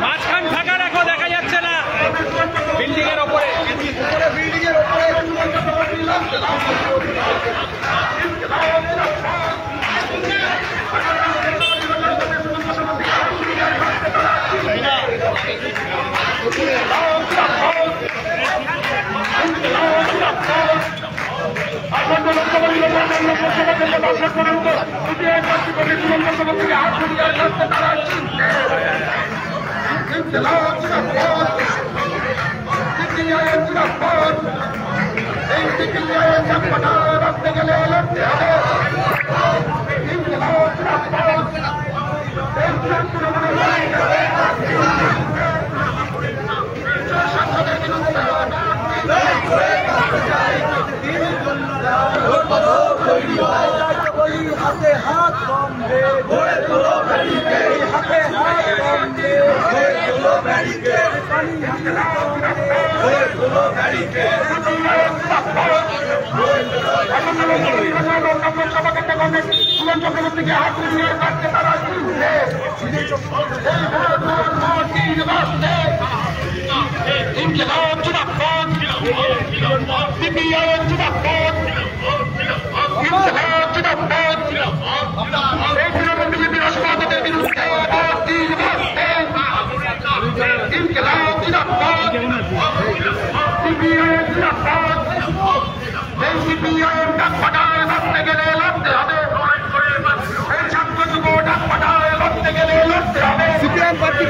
মাঝখান ফাঁকা রাখো, দেখা যাচ্ছে না বিল্ডিং এর ওপরে। হাতে হাত কম দে, ধরে তোলো ব্যারিকেড, হাতে হাত কম দে, ধরে তোলো ব্যারিকেড, পানি হাতে কম দে, ধরে তোলো ব্যারিকেড। চক্রবর্তীকে হাত নিয়ে কাটতে তারা সিপিএম পার্টি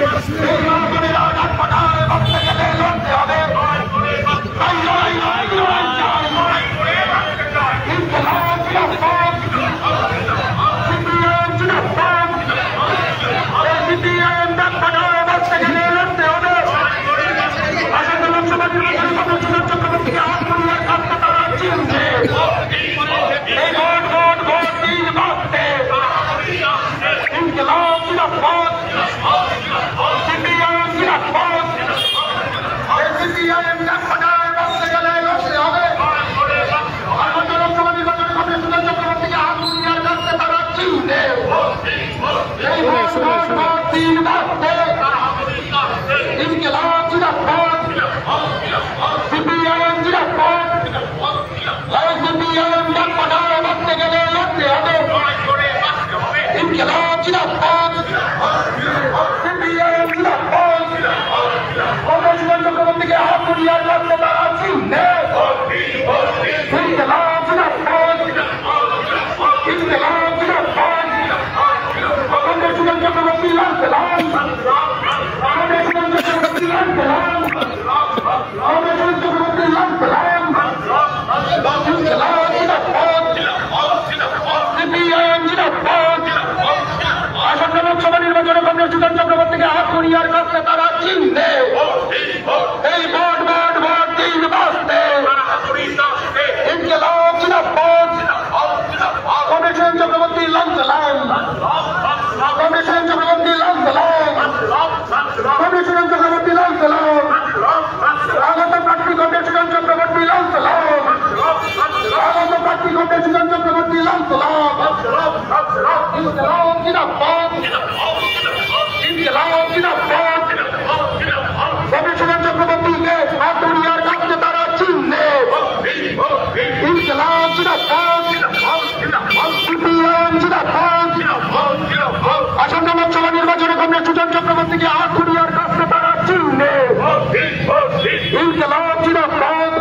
চক্রবর্তীকে হাত করিয়ার কাছে তারা চিনতে এই ভোট ভোট ভোট দিন বাঁচতে ইনকিলাব জিন্দাবাদ কমিশন চক্রবর্তী লাল-সালাম কমিশন চক্রবর্তী লাল-সালাম কমিশন চক্রবর্তী লাল-সালাম আগত প্রার্থী কমিশন চক্রবর্তী লাল-সালাম আগত প্রার্থী কমিশন চক্রবর্তী লাল-সালাম ইনকিলাব জিন্দাবাদ ইনকিলাব জিন্দাবাদ কমিশন চক্রবর্তীকে হাত করিয়ার কাছে তারা চিনতে ইনকিলাব জিন্দাবাদ সিপিএম জিন্দাবাদ আসন্ন লোকসভা নির্বাচনে কংগ্রেস সুজন চক্রবর্তীকে হাত করিয়ার কাছে তারা চিনতে ইনকিলাব জিন্দাবাদ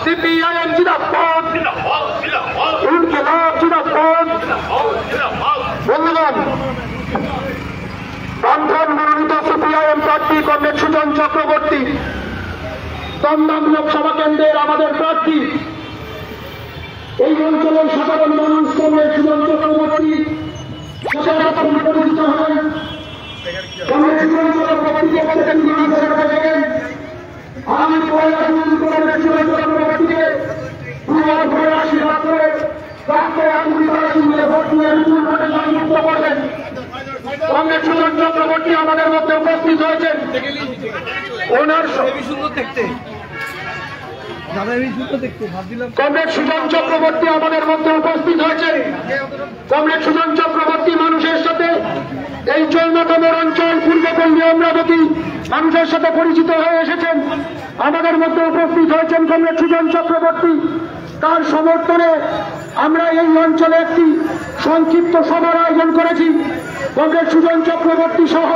সিপিএম জিন্দাবাদ ইনকিলাব জিন্দাবাদ চক্রবর্তী দমদম লোকসভা কেন্দ্রের আমাদের প্রার্থী। এই অঞ্চলের সাধারণ মানুষ কংগ্রেস সুজন চক্রবর্তী পরিচিত হন। কংগ্রেস সুজন চক্রবর্তীকে আগামী 1 জুন কংগ্রেস সুজন চক্রবর্তীকে আশীর্বাদ করে কংগ্রেস সুজন চক্রবর্তী আমাদের মধ্যে উপস্থিত হয়েছেন। ওনার কংগ্রেস সুজন চক্রবর্তী আমাদের মধ্যে উপস্থিত হয়েছেন। কংগ্রেস সুজন চক্রবর্তী মানুষের সাথে এই 14তম অঞ্চল পূর্বপল্লী অমরাবতী মানুষের সাথে পরিচিত হয়ে এসেছেন। আমাদের মধ্যে উপস্থিত হয়েছেন কংগ্রেস সুজন চক্রবর্তী। তার সমর্থনে আমরা এই অঞ্চলে একটি সংক্ষিপ্ত সভার আয়োজন করেছি। কংগ্রেস সুজন চক্রবর্তী সহ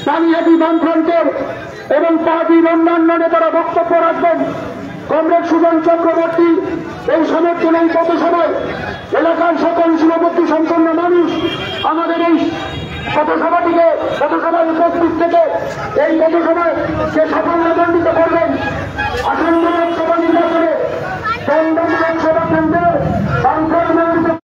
পানিহাটি বামফ্রন্টের এবং পার্টির অন্যান্য নেতারা বক্তব্য রাখবেন। কংগ্রেস সুজন চক্রবর্তী এই সমর্থনে এই পথসভায় এলাকার সকল সীমাবদ্ধ সম্পন্ন মানুষ আমাদের এই পথসভায় উপস্থিত থেকে এই পথসভায় সে সাফল্যমণ্ডিত করবেন। আসন্ন লোকসভা নির্বাচনে দমদম